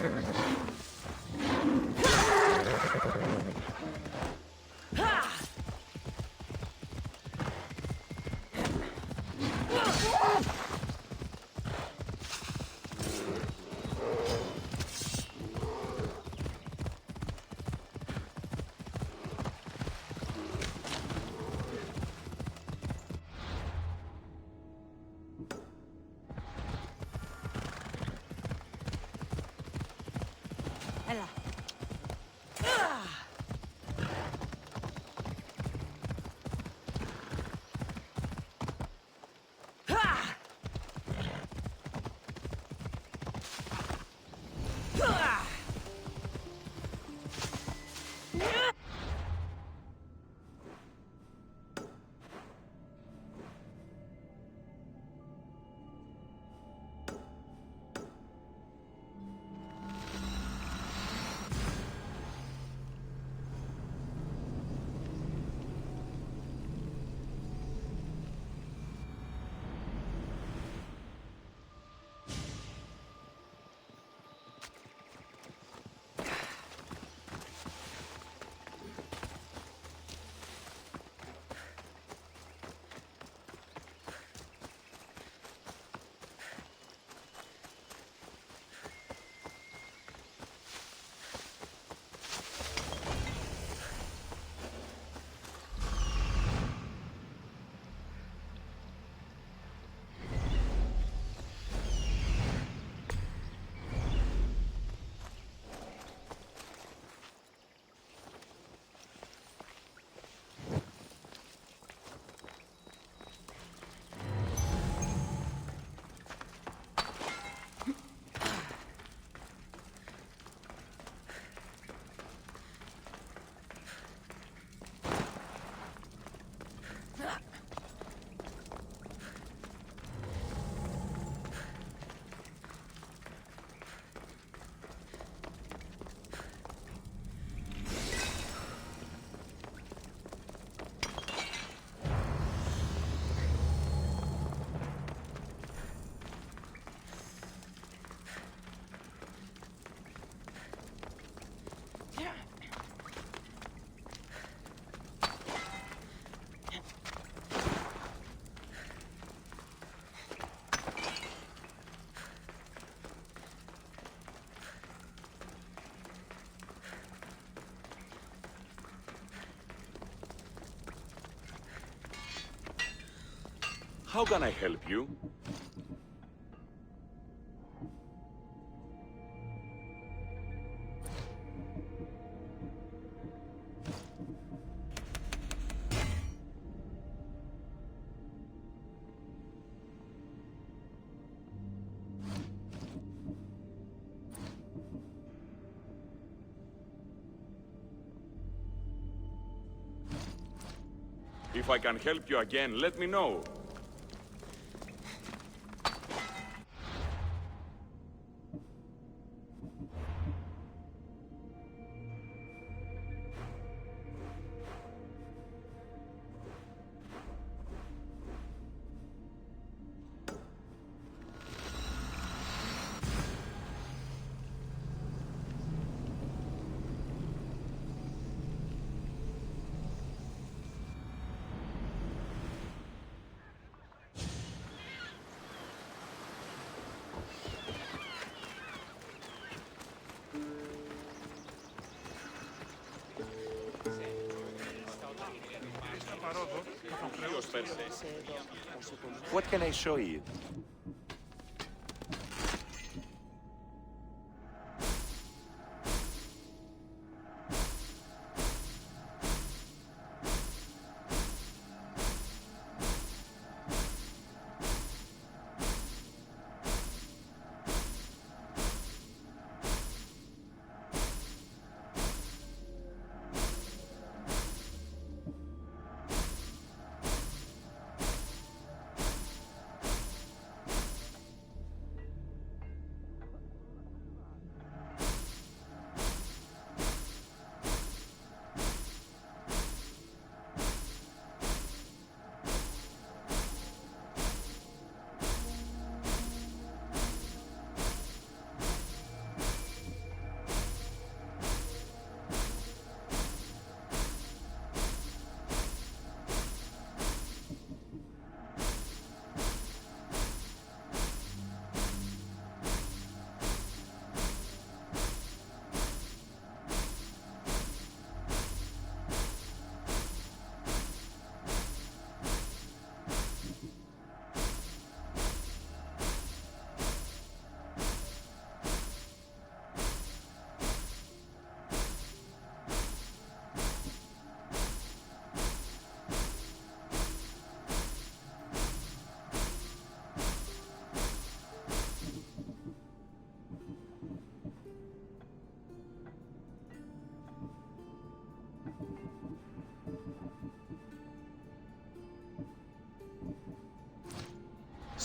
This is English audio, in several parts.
Έλα. How can I help you? If I can help you again, let me know. What can I show you?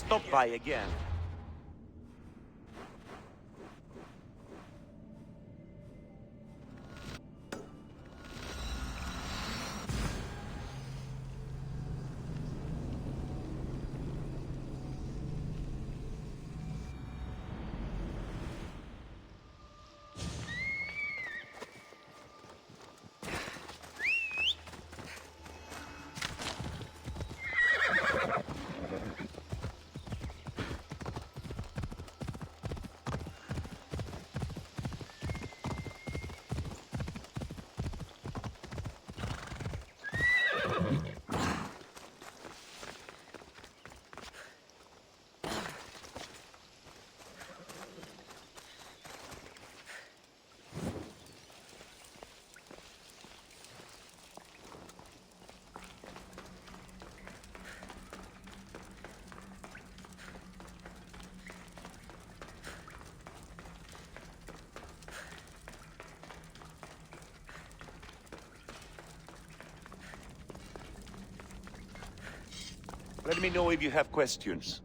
stop by again. Let me know if you have questions.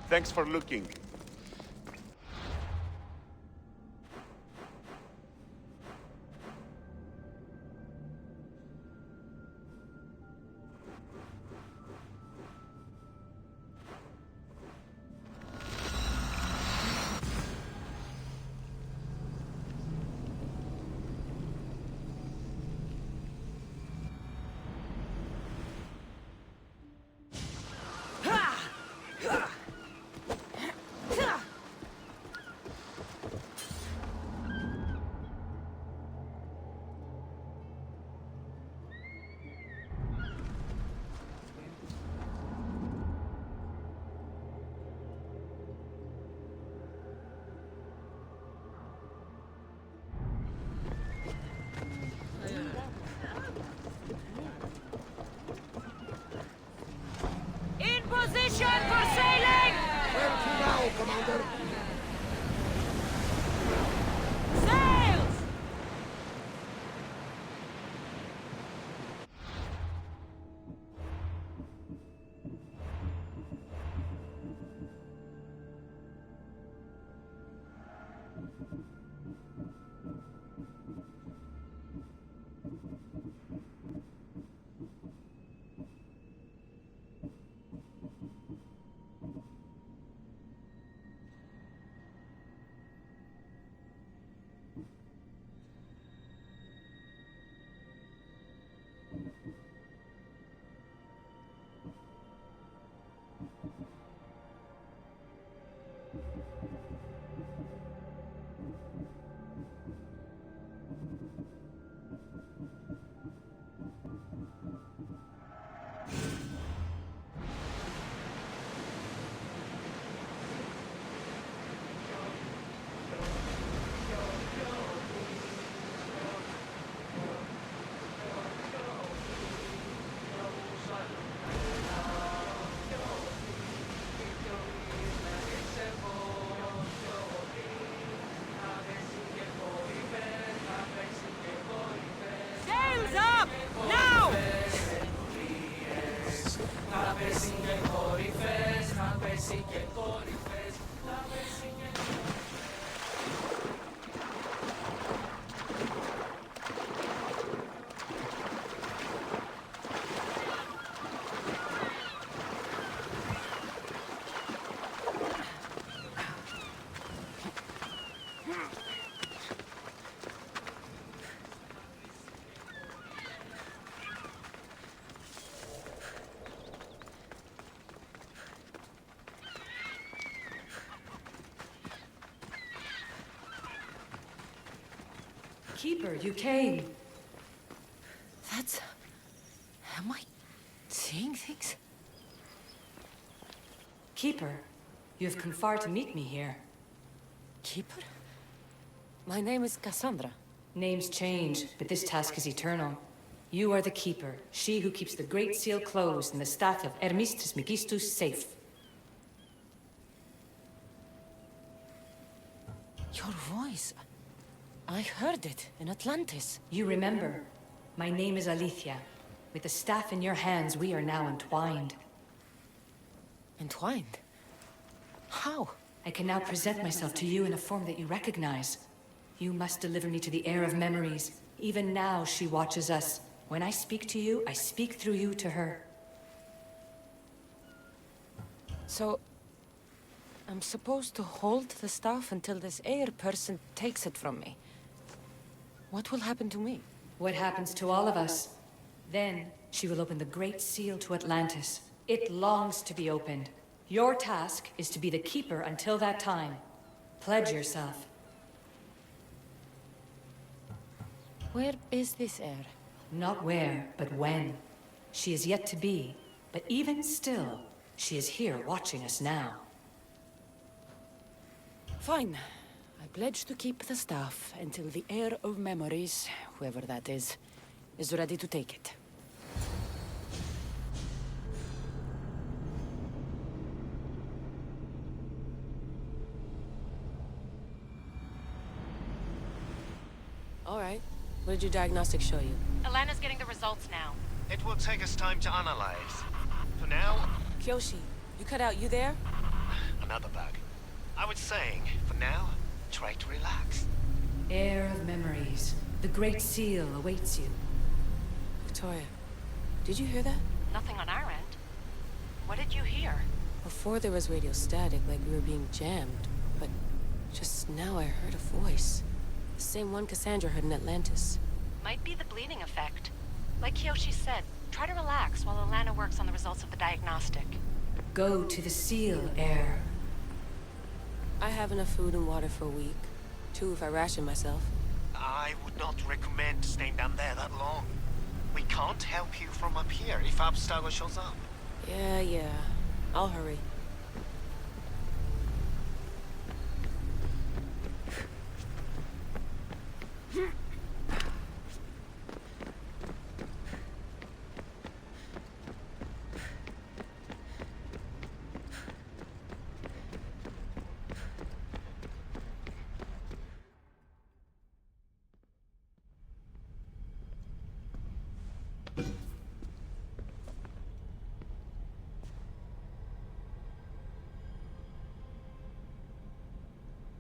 Thanks for looking. Position for sailing! Where to now, Commander? Sails! Keeper, you came. That's... Am I seeing things? Keeper, you have come far to meet me here. Keeper? My name is Cassandra. Names change, but this task is eternal. You are the Keeper, she who keeps the Great Seal closed and the staff of Hermes Trismegistus safe. Your voice. I heard it in Atlantis. You remember. My name is Alethea. With the staff in your hands, we are now entwined. Entwined? How? I can now present myself to you in a form that you recognize. You must deliver me to the heir of memories. Even now, she watches us. When I speak to you, I speak through you to her. So... I'm supposed to hold the staff until this heir person takes it from me. What will happen to me? What happens to all of us? Then, she will open the Great Seal to Atlantis. It longs to be opened. Your task is to be the Keeper until that time. Pledge yourself. Where is this heir? Not where, but when. She is yet to be, but even still, she is here watching us now. Fine. I pledge to keep the staff until the heir of memories, whoever that is ready to take it. All right. What did your diagnostics show you? Alana's getting the results now. It will take us time to analyze. For now, Kyoshi, you cut out. You there? another bug. I was saying, for now, try to relax. Heir of memories. The Great Seal awaits you. Victoria, did you hear that? Nothing on our end. What did you hear? Before there was radio static, like we were being jammed. But just now I heard a voice. The same one Cassandra heard in Atlantis. Might be the bleeding effect. Like Kyoshi said, try to relax while Alana works on the results of the diagnostic. Go to the Seal, Heir. I have enough food and water for a week. 2 if I ration myself. I would not recommend staying down there that long. We can't help you from up here if Abstergo shows up. Yeah. I'll hurry.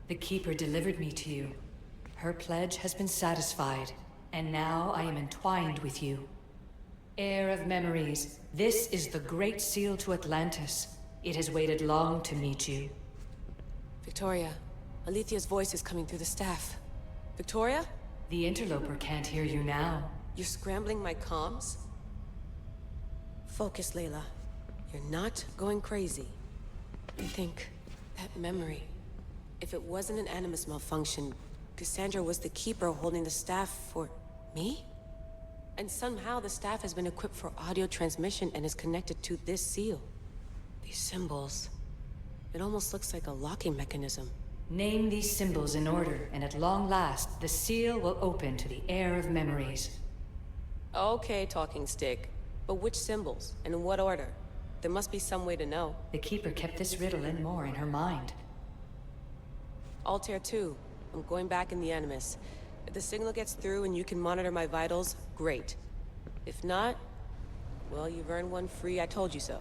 The Keeper delivered me to you. Her pledge has been satisfied, and now I am entwined with you. Heir of memories, this is the Great Seal to Atlantis. It has waited long to meet you. Victoria, Alethea's voice is coming through the staff. Victoria? The interloper can't hear you now. You're scrambling my comms? Focus, Layla. You're not going crazy. And think, that memory. If it wasn't an Animus malfunction, Cassandra was the Keeper holding the staff for... me? And somehow the staff has been equipped for audio transmission and is connected to this seal. These symbols... it almost looks like a locking mechanism. Name these symbols in order, and at long last, the seal will open to the Heir of memories. Okay, talking stick. But which symbols? And in what order? There must be some way to know. The Keeper kept this riddle and more in her mind. Altair 2. I'm going back in the Animus. If the signal gets through and you can monitor my vitals, great. If not, well, you've earned one free I told you so.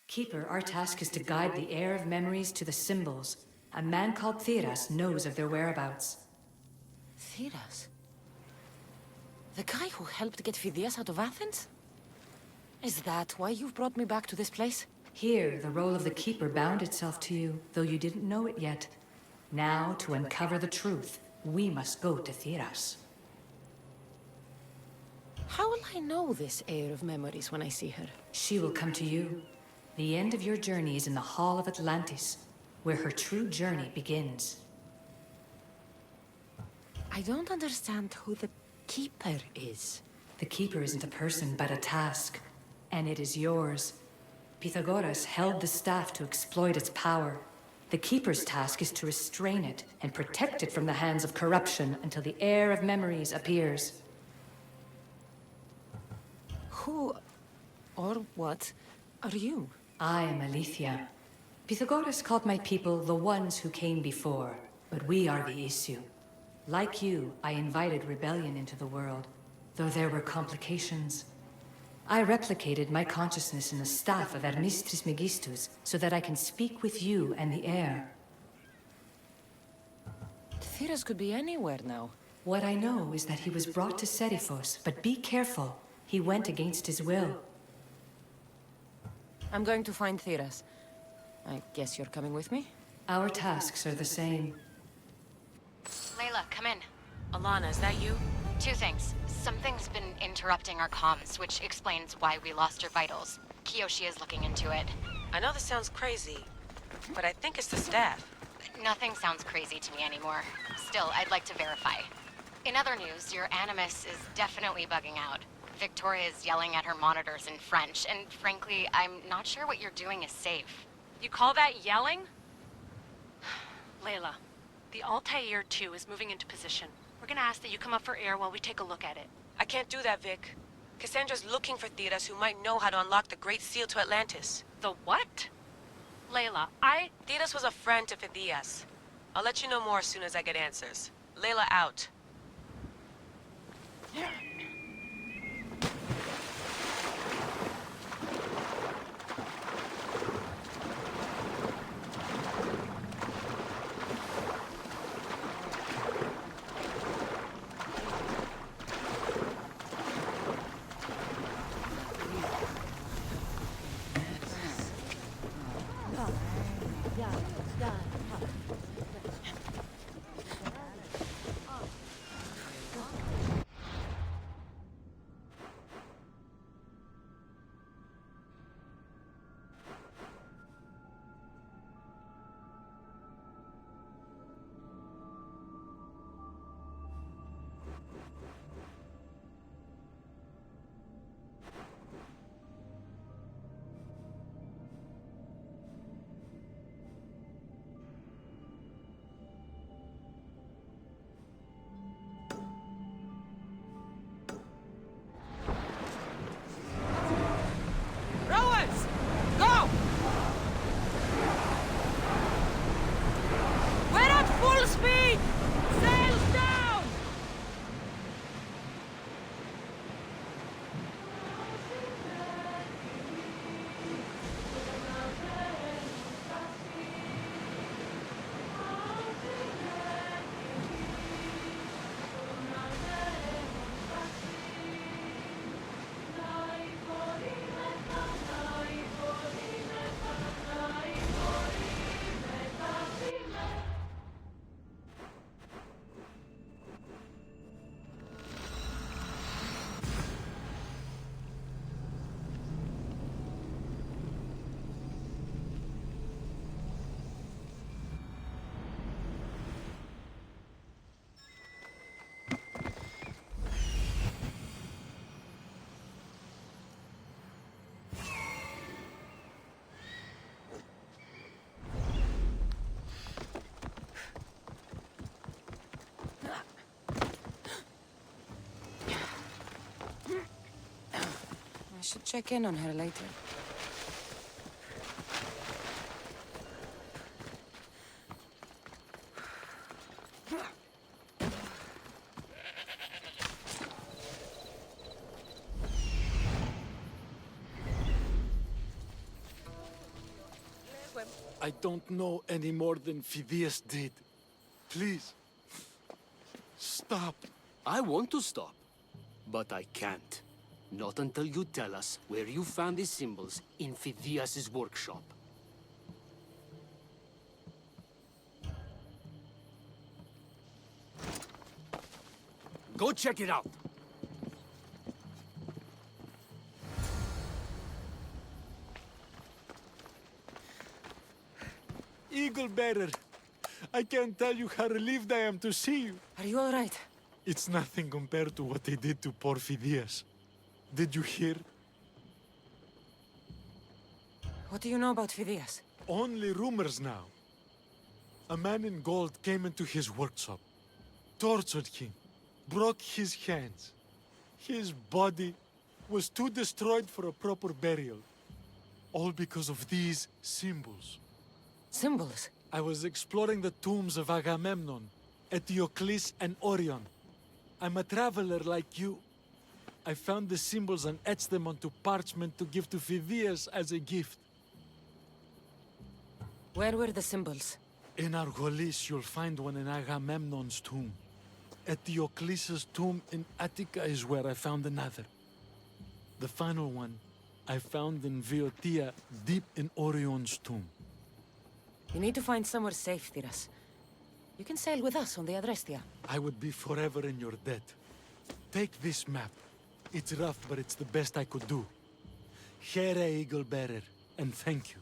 Keeper, our task is to guide the Heir of memories to the symbols. A man called Theras knows of their whereabouts. Theras? The guy who helped get Phidias out of Athens? Is that why you've brought me back to this place? Here, the role of the Keeper bound itself to you, though you didn't know it yet. Now, to uncover the truth, we must go to Theras. How will I know this Heir of memories when I see her? She will come to you. The end of your journey is in the Hall of Atlantis, where her true journey begins. I I don't understand who the Keeper is. The Keeper isn't a person, but a task. And it is yours. Pythagoras held the staff to exploit its power. The Keeper's task is to restrain it and protect it from the hands of corruption until the heir of memories appears. Who or what are you? I am Aletheia. Pythagoras called my people the ones who came before, but we are the issue. Like you, I invited rebellion into the world, though there were complications. I replicated my consciousness in the staff of Hermes Trismegistus so that I can speak with you and the heir. Theras could be anywhere now. What I know is that he was brought to Seriphos, but be careful. He went against his will. I'm going to find Theras. I guess you're coming with me? Our tasks are the same. Layla, come in. Alana, is that you? Two things. Something's been interrupting our comms, which explains why we lost your vitals. Kiyoshi is looking into it. I know this sounds crazy, but I think it's the staff. Nothing sounds crazy to me anymore. Still, I'd like to verify. In other news, your Animus is definitely bugging out. Victoria is yelling at her monitors in French, and frankly, I'm not sure what you're doing is safe. You call that yelling? Layla, the Altair 2 is moving into position. We're gonna ask that you come up for air while we take a look at it. I can't do that, Vic. Cassandra's looking for Theras who might know how to unlock the Great Seal to Atlantis. The what? Layla, Theras was a friend to Phidias. I'll let you know more as soon as I get answers. Layla out. I should check in on her later. I don't know any more than Phidias did. Please, stop. I want to stop, but I can't. Not until you tell us where you found these symbols in Phidias' workshop. Go check it out! Eagle Bearer, I can't tell you how relieved I am to see you. Are you all right? It's nothing compared to what they did to poor Phidias. Did you hear? What do you know about Phidias? Only rumors now. A man in gold came into his workshop, tortured him, broke his hands. His body was too destroyed for a proper burial. All because of these symbols. Symbols? I was exploring the tombs of Agamemnon, Eteocles, and Orion. I'm a traveler like you. I found the symbols and etched them onto parchment to give to Phidias as a gift. Where were the symbols? In Argolis, you'll find one in Agamemnon's tomb. Eteocles' tomb in Attica is where I found another. The final one I found in Viotia, deep in Orion's tomb. You need to find somewhere safe, Thiras. You can sail with us on the Adrestia. I would be forever in your debt. Take this map. It's rough, but it's the best I could do. Here, Eagle Bearer, and thank you.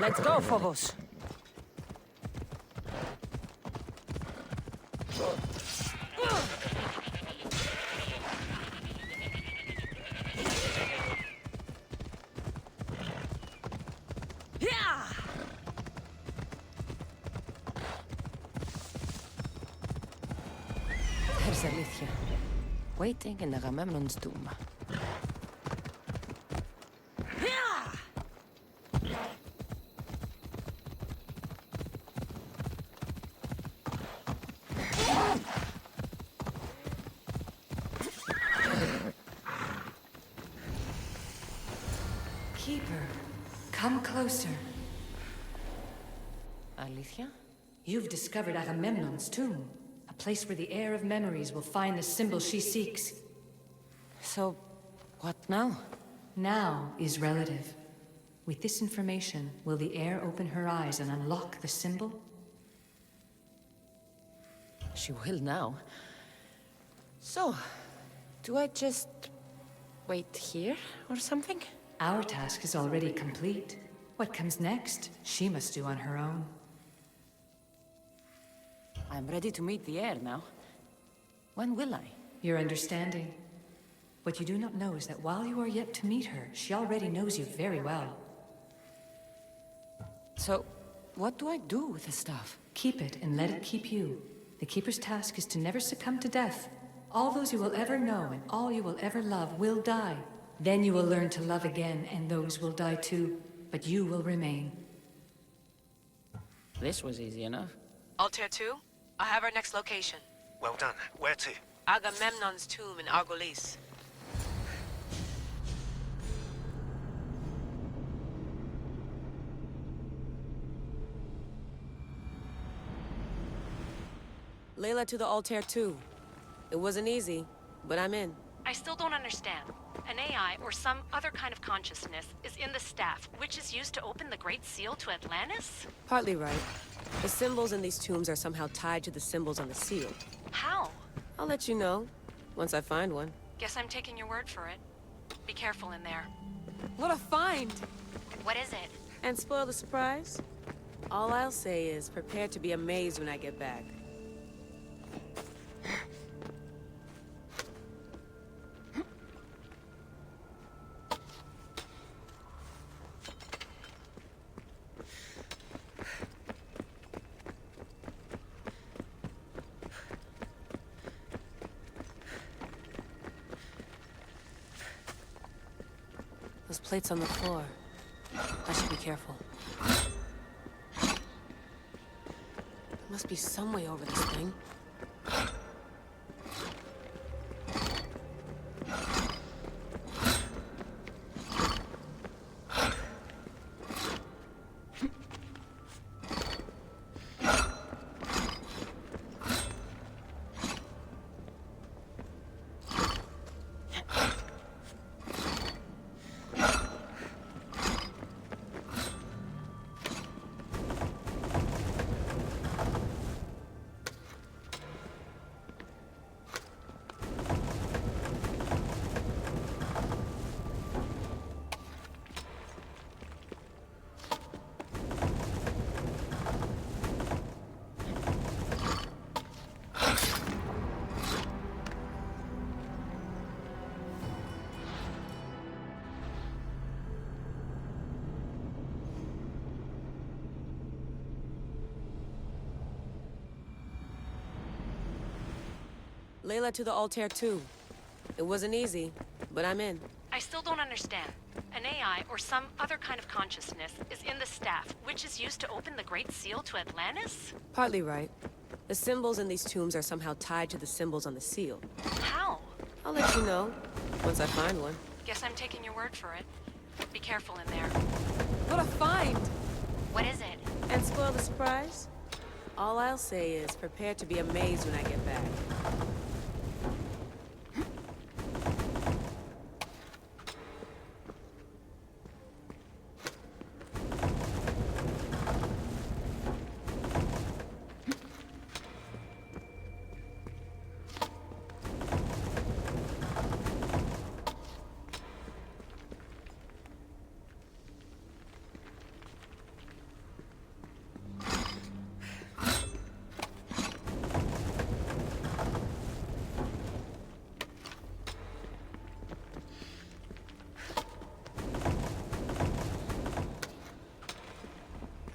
Let's go, Phobos. There's Alethea, waiting in Agamemnon's tomb. Keeper, come closer. Alethea? You've discovered Agamemnon's tomb, a place where the heir of memories will find the symbol she seeks. So, what now? Now is relative. With this information, will the heir open her eyes and unlock the symbol? She will now. So, do I just wait here or something? Our task is already complete. What comes next, she must do on her own. I'm ready to meet the heir now. When will I? Your understanding. What you do not know is that while you are yet to meet her, she already knows you very well. So, what do I do with the stuff? Keep it and let it keep you. The Keeper's task is to never succumb to death. All those you will ever know and all you will ever love will die. Then you will learn to love again, and those will die too. But you will remain. This was easy enough. Altair 2, I have our next location. Well done. Where to? Agamemnon's tomb in Argolis. Layla to the Altair 2. It wasn't easy, but I'm in. I still don't understand. An AI or some other kind of consciousness is in the staff, which is used to open the Great Seal to Atlantis? Partly right. The symbols in these tombs are somehow tied to the symbols on the seal. How? I'll let you know, once I find one. Guess I'm taking your word for it. Be careful in there. What a find! What is it? And spoil the surprise? All I'll say is, prepare to be amazed when I get back. Those plates on the floor. I should be careful. There must be some way over this thing. Layla to the Altair 2. It wasn't easy, but I'm in. I still don't understand. An AI or some other kind of consciousness is in the staff, which is used to open the Great Seal to Atlantis? Partly right. The symbols in these tombs are somehow tied to the symbols on the seal. How? I'll let you know, once I find one. Guess I'm taking your word for it. Be careful in there. What a find! What is it? And spoil the surprise? All I'll say is, prepare to be amazed when I get back.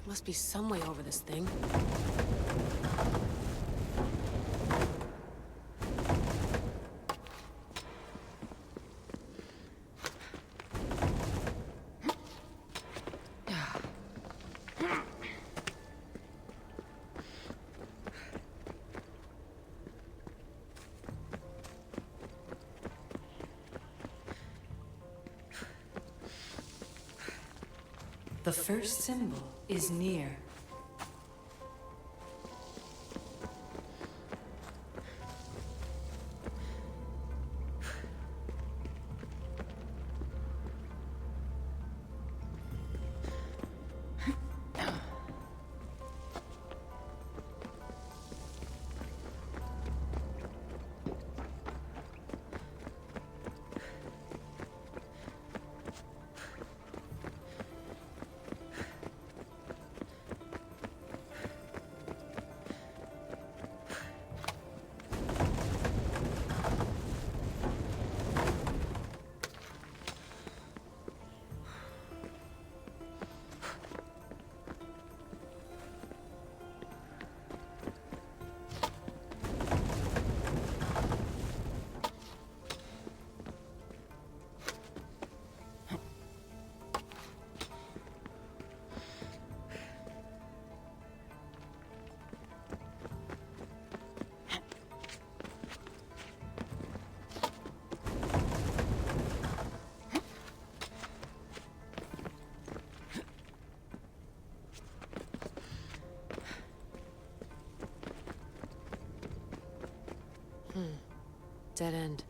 Must be some way over this thing. The first symbol is near. Dead end.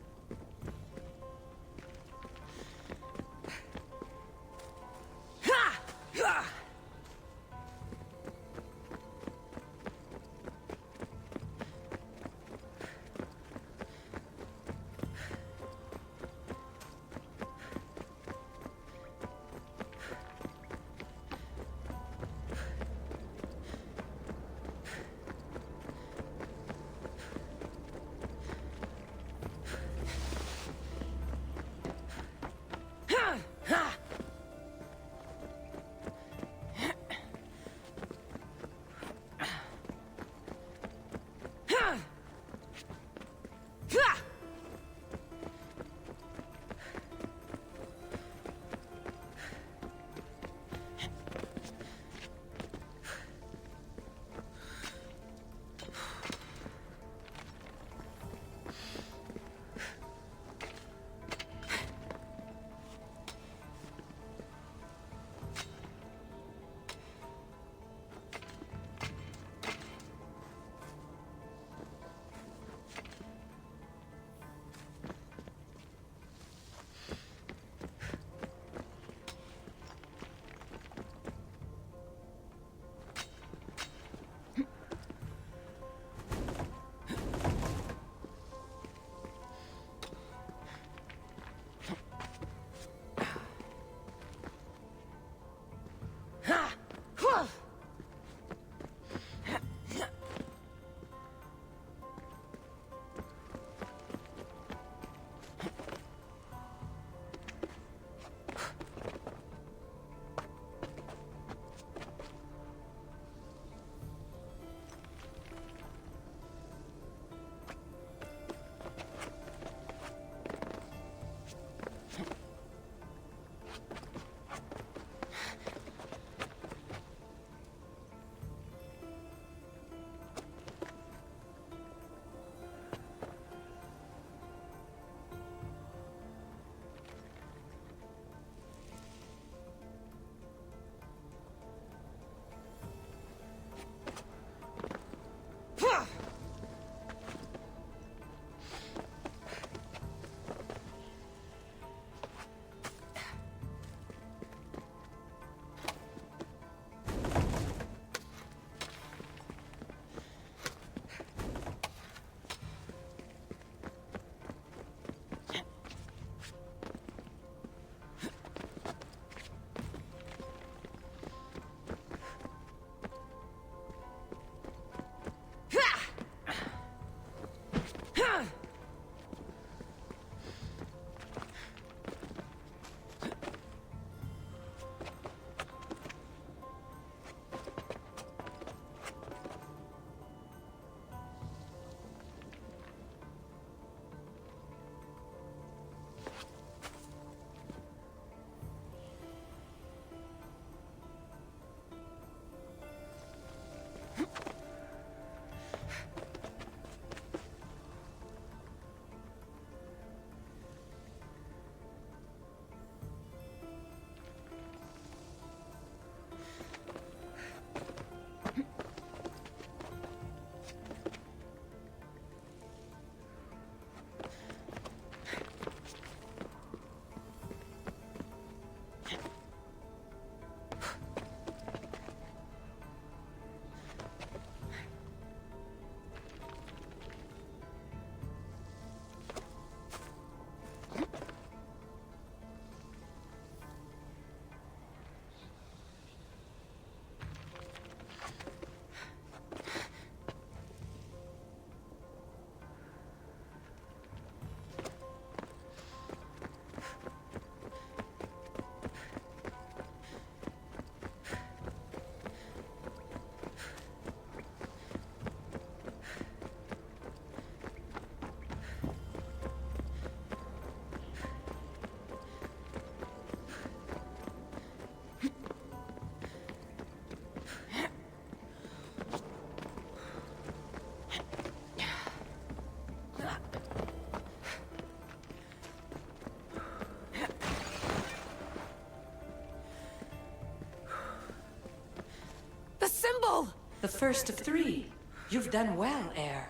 The symbol! The first of three. You've done well, heir.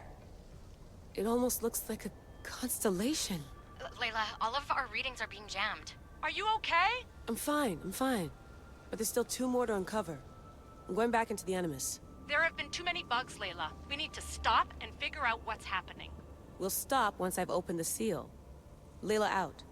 It almost looks like a constellation. Layla, all of our readings are being jammed. Are you okay? I'm fine. But there's still 2 more to uncover. I'm going back into the Animus. There have been too many bugs, Layla. We need to stop and figure out what's happening. We'll stop once I've opened the seal. Layla out.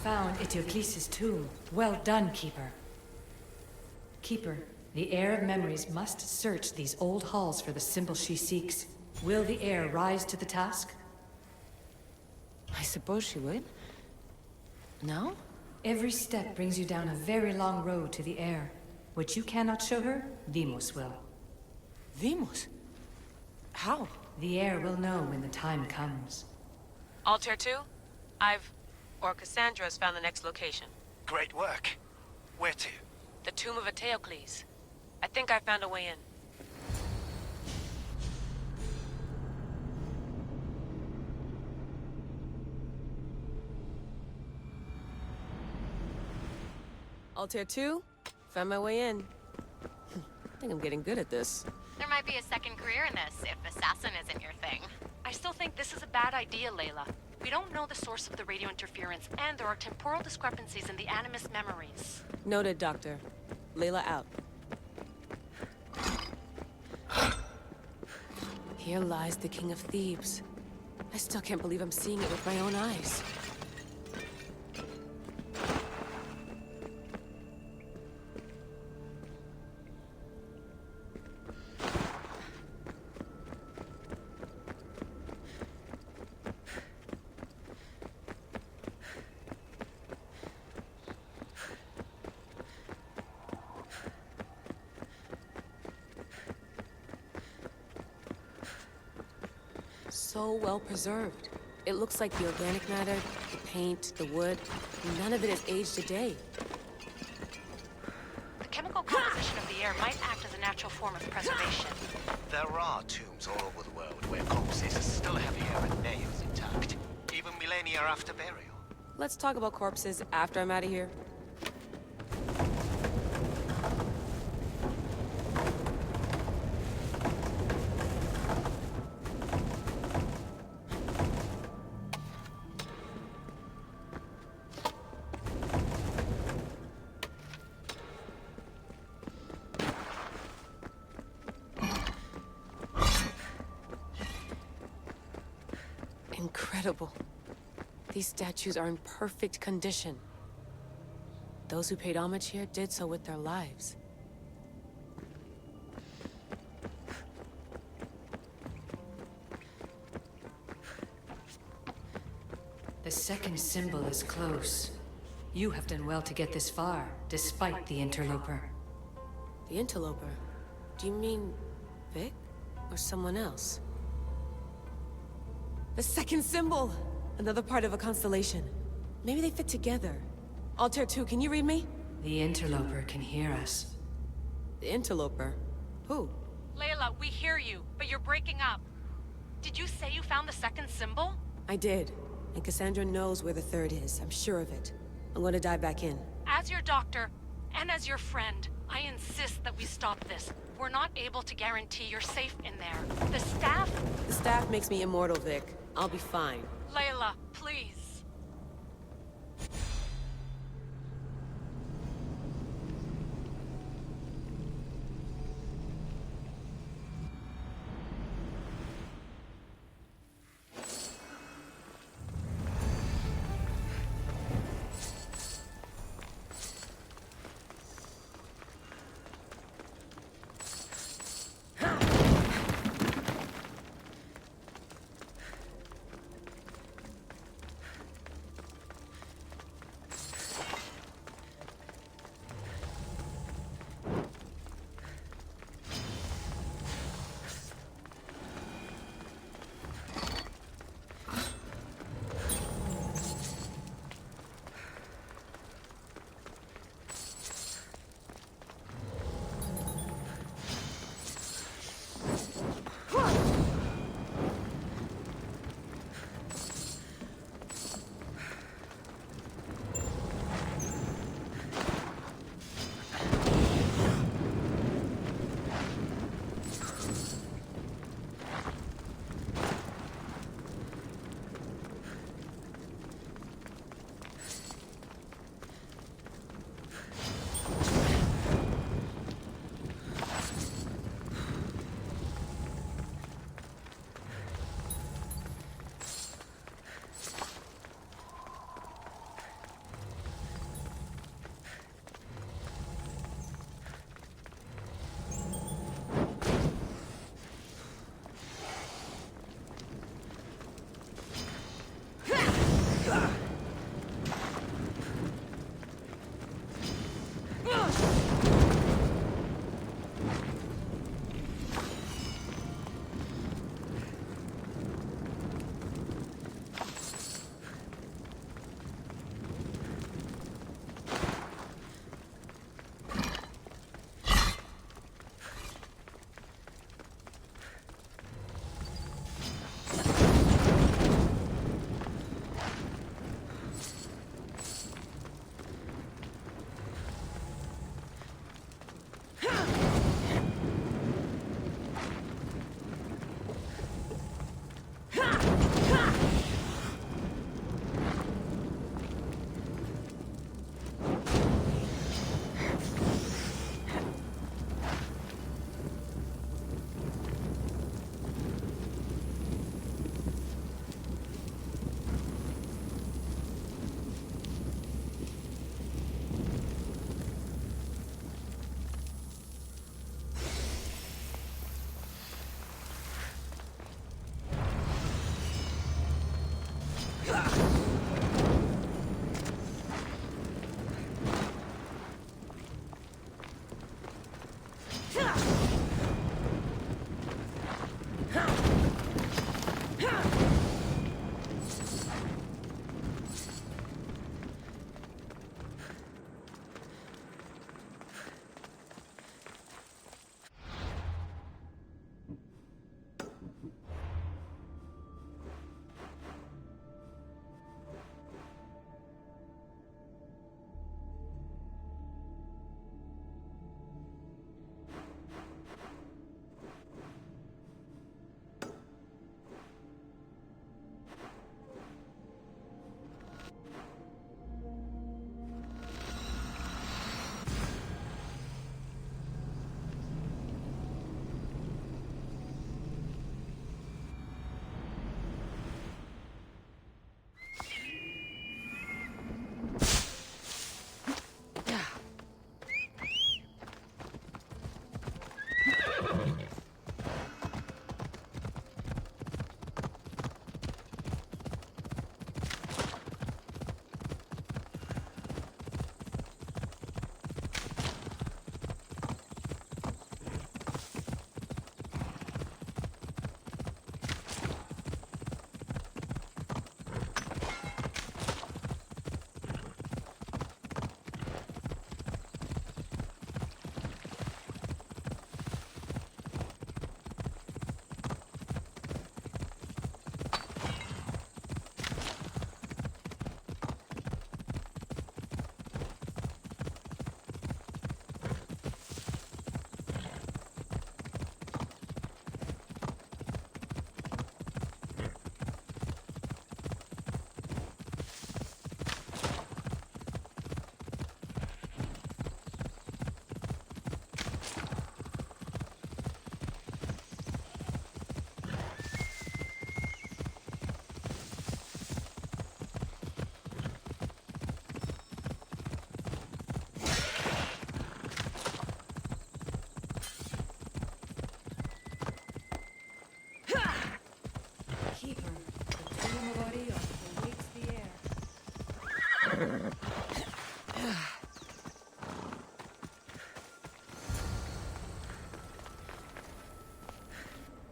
found Eteocles' tomb. Well done, Keeper. Keeper, the Heir of Memories must search these old halls for the symbol she seeks. Will the Heir rise to the task? I suppose she would. No? Every step brings you down a very long road to the Heir. What you cannot show her, Deimos will. Vimos? How? The Heir will know when the time comes. Altair 2, Cassandra's found the next location. Great work. Where to? The tomb of Eteocles. I think I found a way in. Altair 2, found my way in. I think I'm getting good at this. There might be a second career in this, if assassin isn't your thing. I still think this is a bad idea, Layla. We don't know the source of the radio interference, and there are temporal discrepancies in the Animus memories. Noted, Doctor. Layla out. Here lies the King of Thebes. I still can't believe I'm seeing it with my own eyes. So well preserved. It looks like the organic matter, the paint, the wood, none of it has aged a day. The chemical composition of the air might act as a natural form of preservation. There are tombs all over the world where corpses still have hair and nails intact, even millennia after burial. Let's talk about corpses after I'm out of here. Incredible. These statues are in perfect condition. Those who paid homage here did so with their lives. The second symbol is close. You have done well to get this far, despite the interloper. The interloper? Do you mean Vic? Or someone else? The second symbol! Another part of a constellation. Maybe they fit together. Altair 2, can you read me? The interloper can hear us. The interloper? Who? Layla, we hear you, but you're breaking up. Did you say you found the second symbol? I did. And Cassandra knows where the third is. I'm sure of it. I'm going to dive back in. As your doctor, and as your friend, I insist that we stop this. We're not able to guarantee you're safe in there. The staff... The staff makes me immortal, Vic. I'll be fine. Layla, please.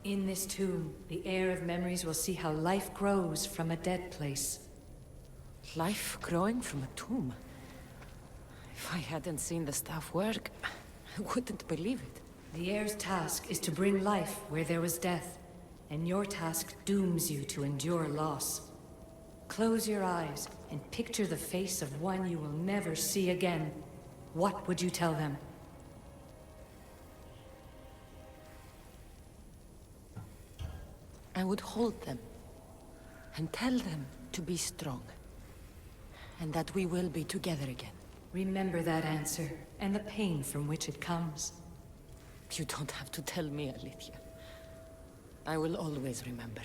In this tomb, the heir of memories will see how life grows from a dead place. Life growing from a tomb. If I hadn't seen the staff work, I wouldn't believe it. The heir's task is to bring life where there was death, and your task dooms you to endure loss. Close your eyes and picture the face of one you will never see again. What would you tell them? I would hold them and tell them to be strong, and that we will be together again. Remember that answer, and the pain from which it comes. You don't have to tell me, Alethea. I will always remember.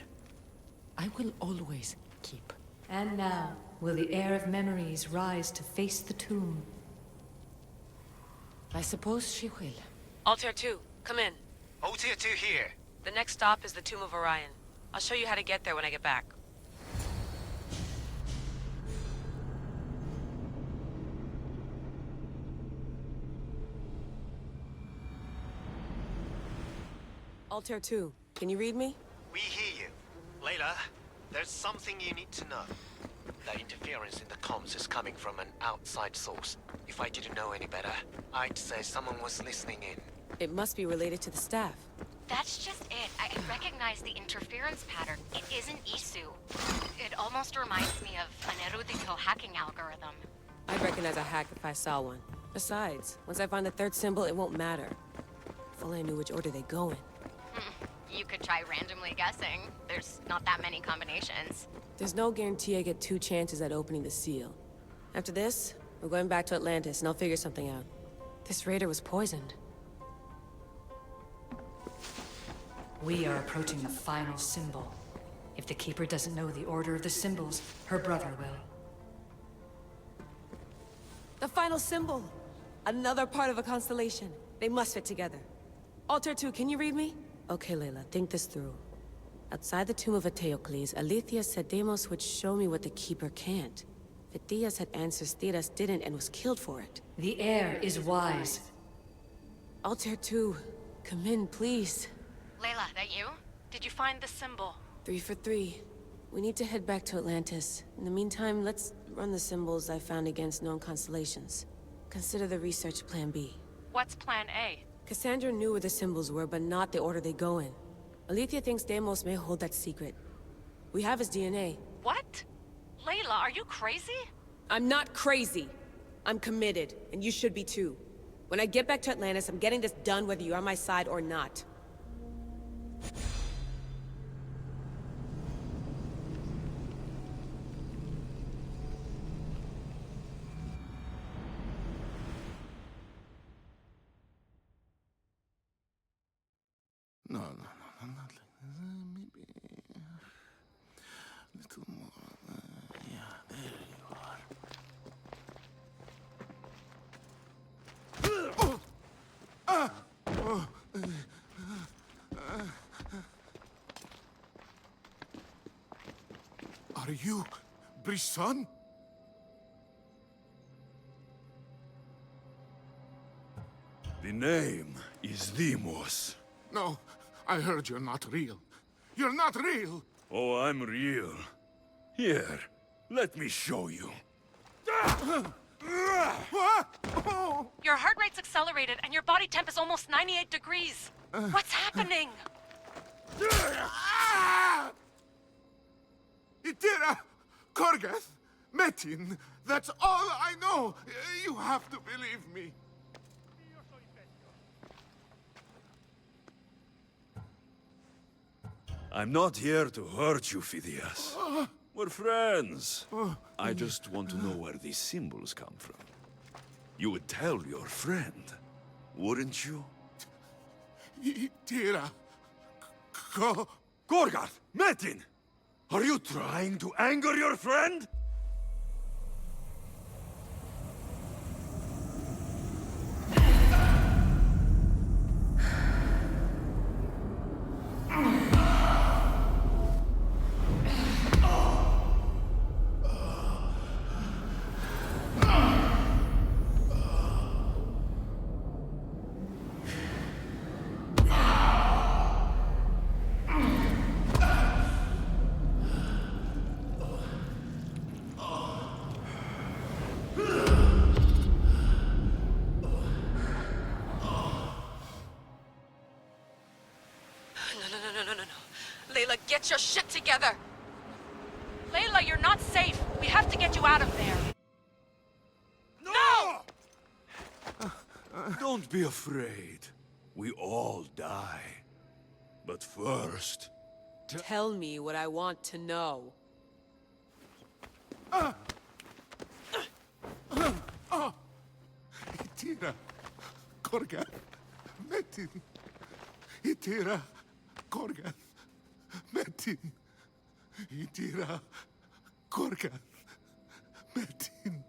I will always keep. And now, will the heir of memories rise to face the tomb? I suppose she will. Altair 2, come in. Altair 2 here. The next stop is the Tomb of Orion. I'll show you how to get there when I get back. Altair 2, can you read me? We hear you. Layla, there's something you need to know. The interference in the comms is coming from an outside source. If I didn't know any better, I'd say someone was listening in. It must be related to the staff. That's just it. I recognize the interference pattern. It isn't Isu. It almost reminds me of an erudito hacking algorithm. I'd recognize a hack if I saw one. Besides, once I find the third symbol, it won't matter. If only I knew which order they go in. You could try randomly guessing. There's not that many combinations. There's no guarantee I get 2 chances at opening the seal. After this, we're going back to Atlantis, and I'll figure something out. This raider was poisoned. We are approaching the final symbol. If the Keeper doesn't know the order of the symbols, her brother will. The final symbol! Another part of a constellation. They must fit together. Altair 2, can you read me? Okay, Layla, think this through. Outside the tomb of Eteocles, Alethea said Deimos would show me what the Keeper can't. Phidias had answers Theras didn't and was killed for it. The heir is wise. Altair 2, come in, please. Layla, that you? Did you find the symbol? 3 for 3. We need to head back to Atlantis. In the meantime, let's run the symbols I found against known constellations. Consider the research plan B. What's plan A? Cassandra knew where the symbols were, but not the order they go in. Alethea thinks Deimos may hold that secret. We have his DNA. What? Layla, are you crazy? I'm not crazy. I'm committed, and you should be too. When I get back to Atlantis, I'm getting this done whether you're on my side or not. No, not like this. Maybe a little more. Yeah, there you are. Are you Brisson? The name is Deimos. No, I heard you're not real. You're not real! Oh, I'm real. Here, let me show you. Your heart rate's accelerated and your body temp is almost 98 degrees. What's happening? Itira! Korgath! Metin! That's all I know! You have to believe me. I'm not here to hurt you, Phidias. We're friends. I just want to know where these symbols come from. You would tell your friend, wouldn't you? Itira! Gorgath! Metin! Are you trying to anger your friend? get your shit together! Layla, you're not safe. We have to get you out of there. No! Don't be afraid. We all die. But first... Tell me what I want to know. Itira, Korgath, Metin. Itira, Korgath, Metin. Itira, Korgath, Metin.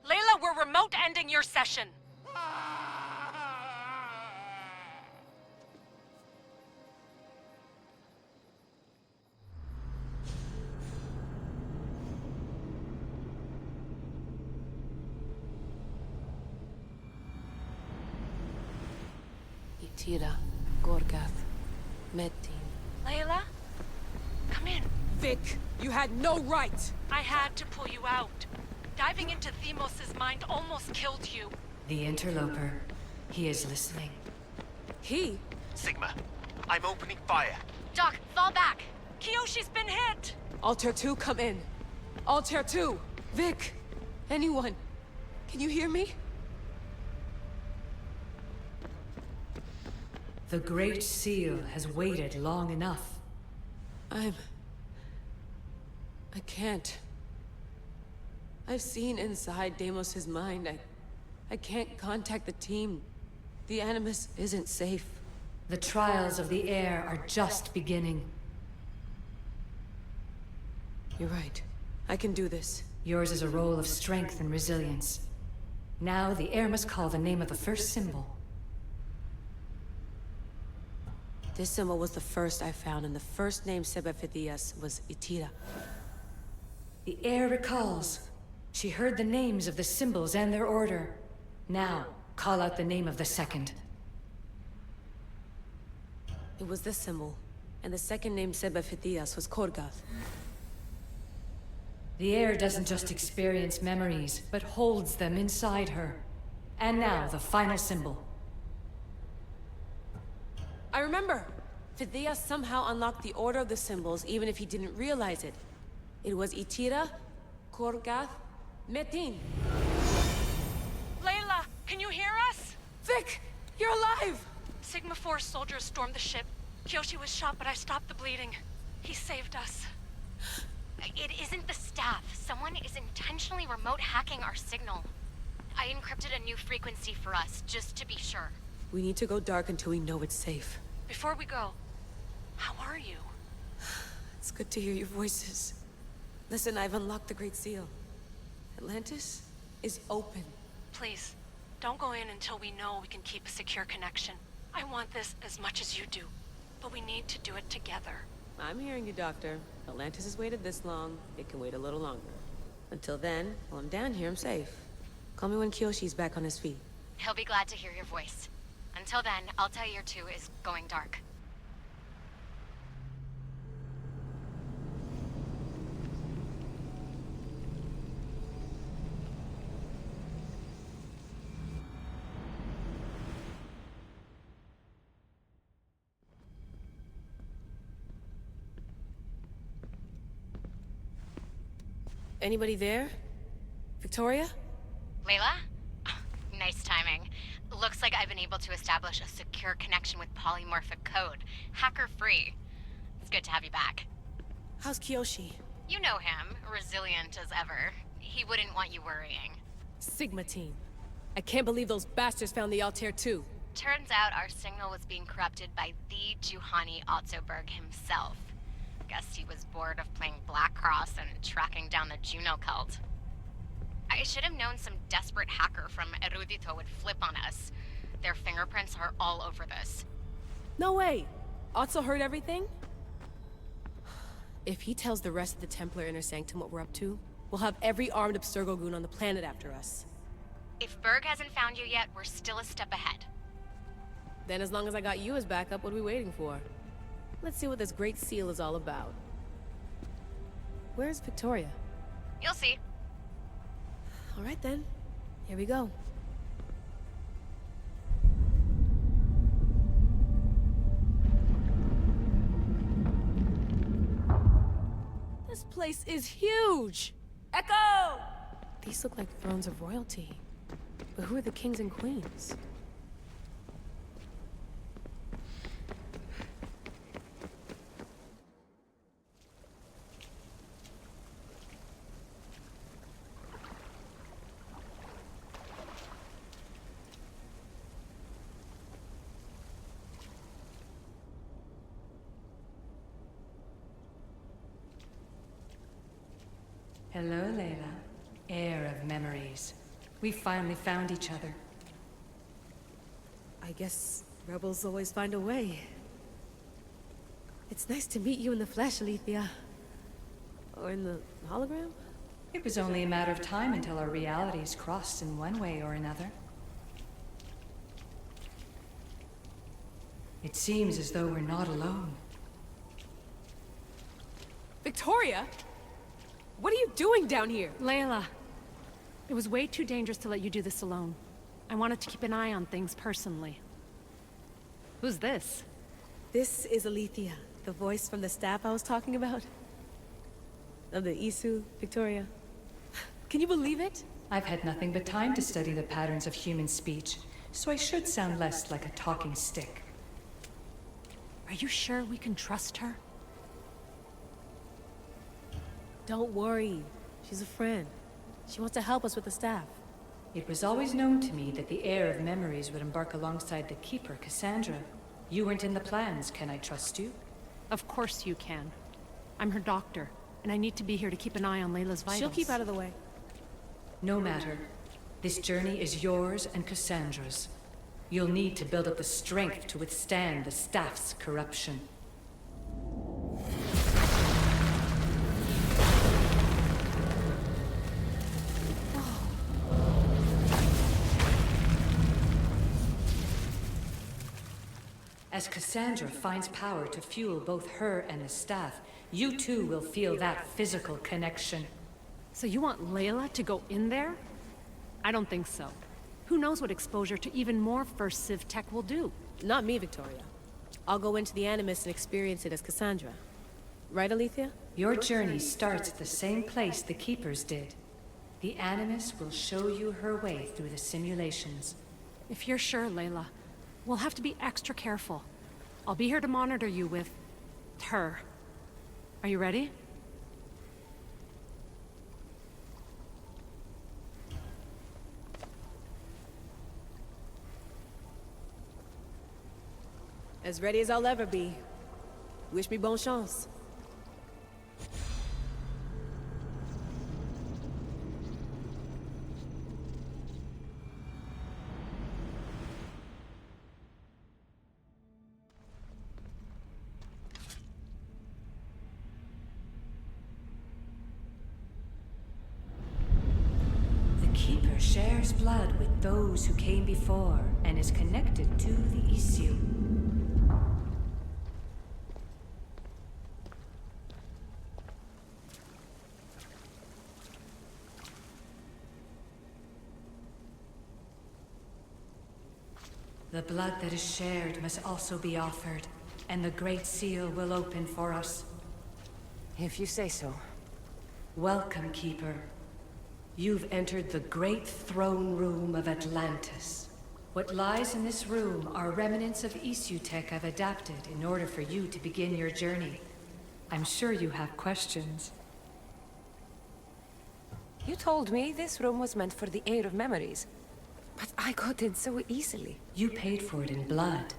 Layla, we're remote ending your session. Itira, Gorgath, Metin. Layla, come in. Vic, you had no right! I had to pull you out. Diving into Themos' mind almost killed you. The interloper. He is listening. He? Sigma, I'm opening fire. Doc, fall back. Kiyoshi's been hit! Altair 2, come in. Altair 2! Vic! Anyone? Can you hear me? The Great Seal has waited long enough. I can't. I've seen inside Deimos' mind. I can't contact the team. The Animus isn't safe. The trials of the air are just beginning. You're right. I can do this. Yours is a role of strength and resilience. Now the air must call the name of the first symbol. This symbol was the first I found, and the first name said by Phidias was Itira. The air recalls. She heard the names of the symbols and their order. Now, call out the name of the second. It was this symbol, and the second name said by Phidias was Korgath. The air doesn't just experience memories, but holds them inside her. And now, the final symbol. I remember! Phidias somehow unlocked the order of the symbols, even if he didn't realize it. It was Itira, Korgath, Metin. Layla, can you hear us? Vic! You're alive! Sigma 4 soldiers stormed the ship. Kiyoshi was shot, but I stopped the bleeding. He saved us. It isn't the staff. Someone is intentionally remote hacking our signal. I encrypted a new frequency for us, just to be sure. We need to go dark until we know it's safe. Before we go, how are you? It's good to hear your voices. Listen, I've unlocked the Great Seal. Atlantis is open. Please, don't go in until we know we can keep a secure connection. I want this as much as you do, but we need to do it together. I'm hearing you, Doctor. Atlantis has waited this long. It can wait a little longer. Until then, while I'm down here, I'm safe. Call me when Kiyoshi's back on his feet. He'll be glad to hear your voice. Until then, Altair 2 is going dark. Anybody there? Victoria? Layla? Nice timing. Looks like I've been able to establish a secure connection with polymorphic code. Hacker-free. It's good to have you back. How's Kiyoshi? You know him, resilient as ever. He wouldn't want you worrying. Sigma team. I can't believe those bastards found the Altair 2. Turns out our signal was being corrupted by the Juhani Otzoberg himself. Guess he was bored of playing Black Cross and tracking down the Juno cult. I should have known some desperate hacker from Erudito would flip on us. Their fingerprints are all over this. No way! Otso heard everything? If he tells the rest of the Templar Inner Sanctum what we're up to, we'll have every armed Abstergo goon on the planet after us. If Berg hasn't found you yet, we're still a step ahead. Then as long as I got you as backup, what are we waiting for? Let's see what this Great Seal is all about. Where's Victoria? You'll see. All right then. Here we go. place is huge! Echo! These look like thrones of royalty. But who are the kings and queens? Hello, Layla. Heir of memories. We finally found each other. I guess rebels always find a way. It's nice to meet you in the flesh, Alethea. Or in the hologram? It was only a matter of time until our realities crossed in one way or another. It seems as though we're not alone. Victoria? What are you doing down here? Layla, it was way too dangerous to let you do this alone. I wanted to keep an eye on things personally. Who's this? This is Alethea, the voice from the staff I was talking about. Of the Isu, Victoria. Can you believe it? I've had nothing but time to study the patterns of human speech, so I should sound less like a talking stick. Are you sure we can trust her? Don't worry. She's a friend. She wants to help us with the staff. It was always known to me that the heir of memories would embark alongside the Keeper, Cassandra. You weren't in the plans. Can I trust you? Of course you can. I'm her doctor, and I need to be here to keep an eye on Layla's vitals. She'll keep out of the way. No matter. This journey is yours and Cassandra's. You'll need to build up the strength to withstand the staff's corruption. As Cassandra finds power to fuel both her and the staff, you too will feel that physical connection. So you want Layla to go in there? I don't think so. Who knows what exposure to even more First Civ tech will do? Not me, Victoria. I'll go into the Animus and experience it as Cassandra. Right, Alethea? Your journey starts at the same place the Keepers did. The Animus will show you her way through the simulations. If you're sure, Layla, we'll have to be extra careful. I'll be here to monitor you with... her. Are you ready? As ready as I'll ever be. Wish me bonne chance. The Keeper shares blood with those who came before and is connected to the issue. The blood that is shared must also be offered, and the Great Seal will open for us. If you say so. Welcome, Keeper. You've entered the great throne room of Atlantis. What lies in this room are remnants of Isu tech I've adapted in order for you to begin your journey. I'm sure you have questions. You told me this room was meant for the Heir of Memories. But I got in so easily. You paid for it in blood.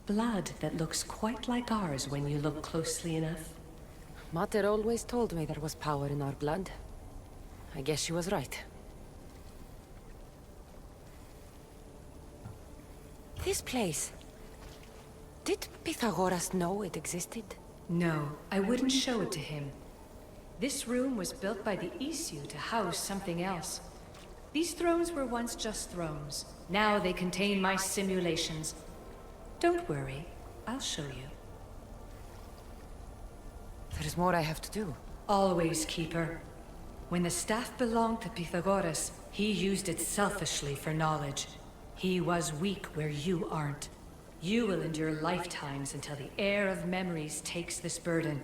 Blood that looks quite like ours when you look closely enough. Mater always told me there was power in our blood. I guess she was right. This place... Did Pythagoras know it existed? No, I wouldn't show it to him. This room was built by the Isu to house something else. These thrones were once just thrones. Now they contain my simulations. Don't worry, I'll show you. There's more I have to do. Always, Keeper. When the staff belonged to Pythagoras, he used it selfishly for knowledge. He was weak where you aren't. You will endure lifetimes until the Heir of Memories takes this burden.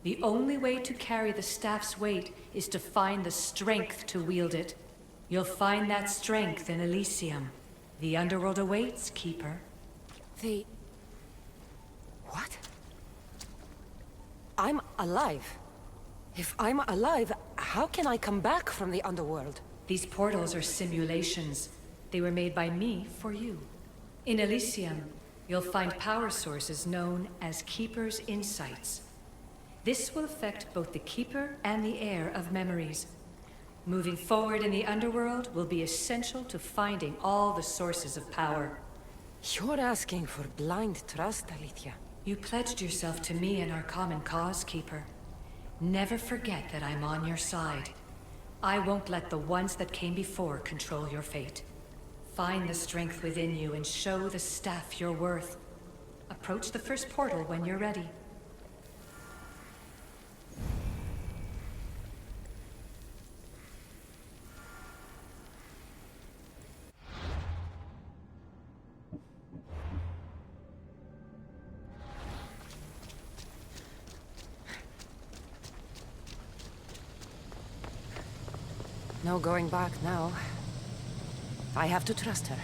The only way to carry the staff's weight is to find the strength to wield it. You'll find that strength in Elysium. The underworld awaits, Keeper. What? I'm alive. If I'm alive, how can I come back from the underworld? These portals are simulations. They were made by me for you. In Elysium, you'll find power sources known as Keeper's Insights. This will affect both the Keeper and the Heir of Memories. Moving forward in the underworld will be essential to finding all the sources of power. You're asking for blind trust, Alethea. You pledged yourself to me and our common cause, Keeper. Never forget that I'm on your side. I won't let the ones that came before control your fate. Find the strength within you and show the staff your worth. Approach the first portal when you're ready. No going back now. I have to trust her.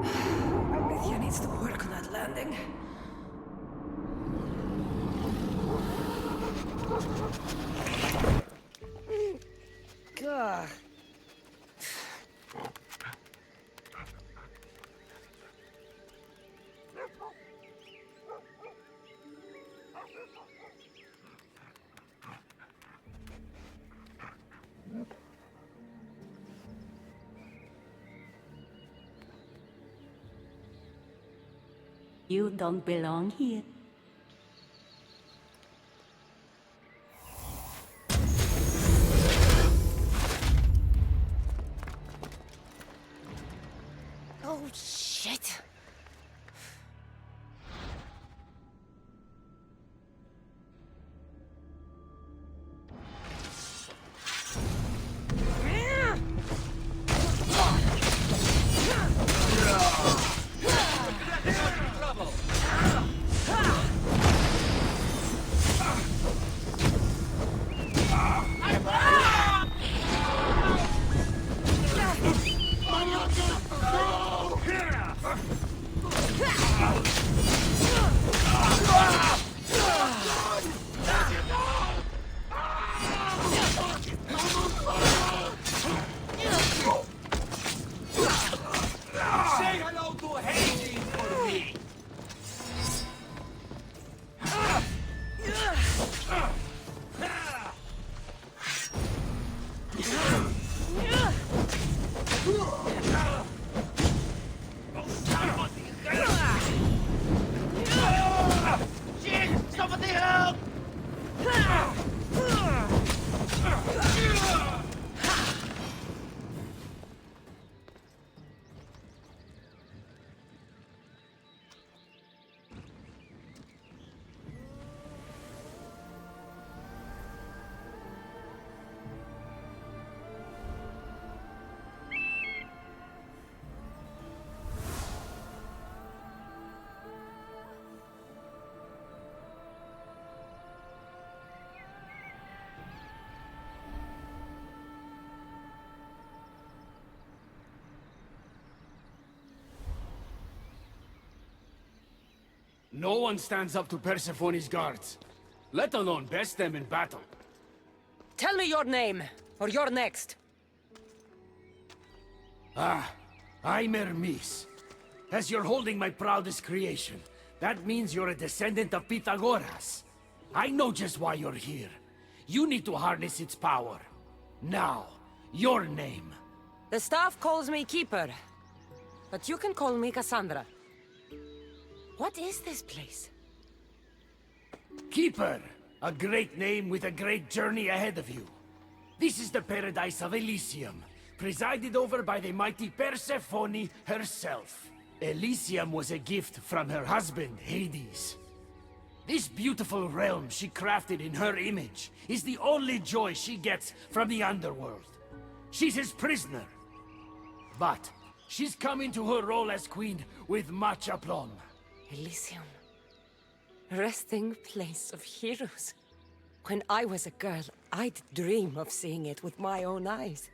Alethea needs to work on that landing. Gah. You don't belong here. Oh, shit. Say hello to Hades for me! Somebody help! No one stands up to Persephone's guards, let alone best them in battle. Tell me your name, or you're next. Ah, I'm Hermes. As you're holding my proudest creation, that means you're a descendant of Pythagoras. I know just why you're here. You need to harness its power. Now, your name. The staff calls me Keeper, but you can call me Cassandra. What is this place? Keeper, a great name with a great journey ahead of you. This is the paradise of Elysium, presided over by the mighty Persephone herself. Elysium was a gift from her husband, Hades. This beautiful realm she crafted in her image is the only joy she gets from the underworld. She's his prisoner. But she's come into her role as queen with much aplomb. Elysium. Resting place of heroes. When I was a girl, I'd dream of seeing it with my own eyes.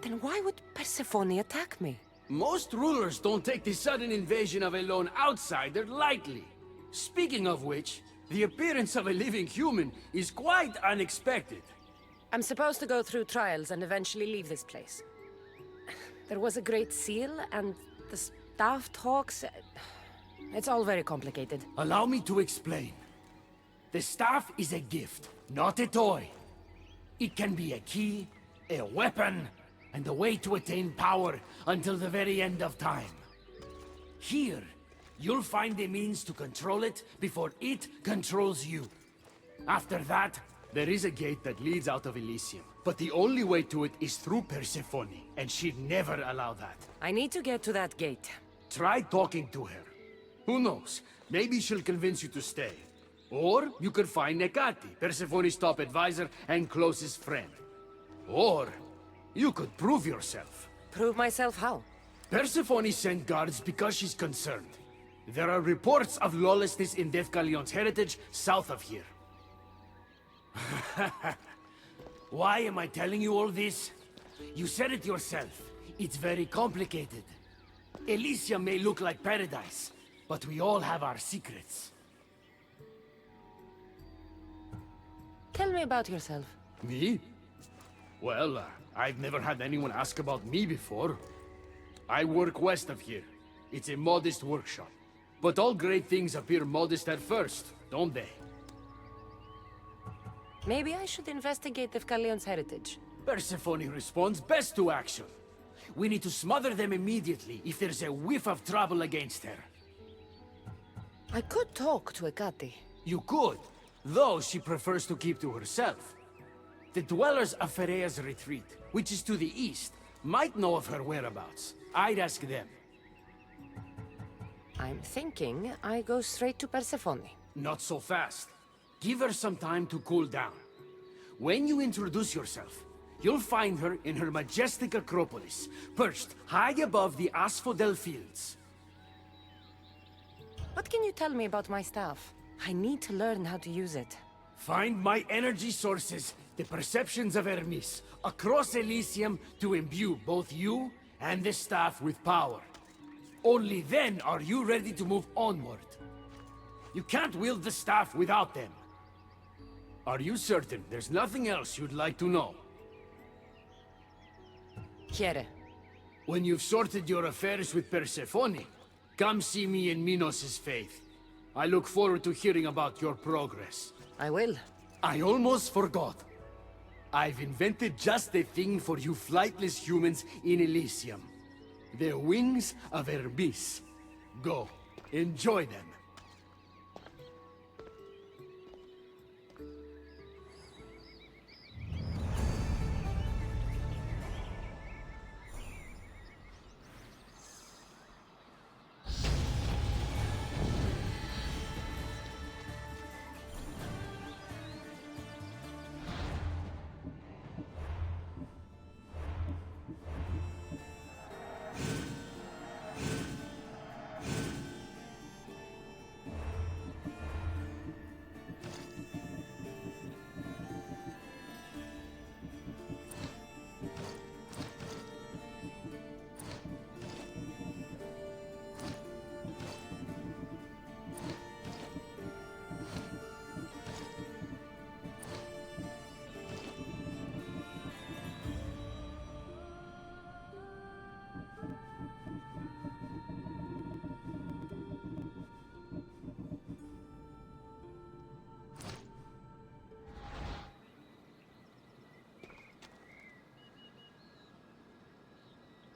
Then why would Persephone attack me? Most rulers don't take the sudden invasion of a lone outsider lightly. Speaking of which, the appearance of a living human is quite unexpected. I'm supposed to go through trials and eventually leave this place. There was a great seal, and the staff talks... It's all very complicated. Allow me to explain. The staff is a gift, not a toy. It can be a key, a weapon, and a way to attain power until the very end of time. Here, you'll find the means to control it before it controls you. After that, there is a gate that leads out of Elysium. But the only way to it is through Persephone, and she'd never allow that. I need to get to that gate. Try talking to her. Who knows? Maybe she'll convince you to stay. Or you could find Nekati, Persephone's top advisor and closest friend. Or you could prove yourself. Prove myself how? Persephone sent guards because she's concerned. There are reports of lawlessness in Defcalion's heritage south of here. Why am I telling you all this? You said it yourself. It's very complicated. Elysium may look like paradise, but we all have our secrets. Tell me about yourself. Me? Well, I've never had anyone ask about me before. I work west of here. It's a modest workshop. But all great things appear modest at first, don't they? Maybe I should investigate Defcalion's heritage. Persephone responds best to action. We need to smother them immediately if there's a whiff of trouble against her. I could talk to Ekati. You could, though she prefers to keep to herself. The dwellers of Pherea's retreat, which is to the east, might know of her whereabouts. I'd ask them. I'm thinking I go straight to Persephone. Not so fast. Give her some time to cool down. When you introduce yourself, you'll find her in her majestic acropolis, perched high above the asphodel fields. What can you tell me about my staff? I need to learn how to use it. Find my energy sources, the perceptions of Hermes, across Elysium to imbue both you and the staff with power. Only then are you ready to move onward. You can't wield the staff without them. Are you certain there's nothing else you'd like to know? Quiere. When you've sorted your affairs with Persephone, come see me in Minos' faith. I look forward to hearing about your progress. I will. I almost forgot. I've invented just the thing for you flightless humans in Elysium. The wings of Hermes. Go, enjoy them.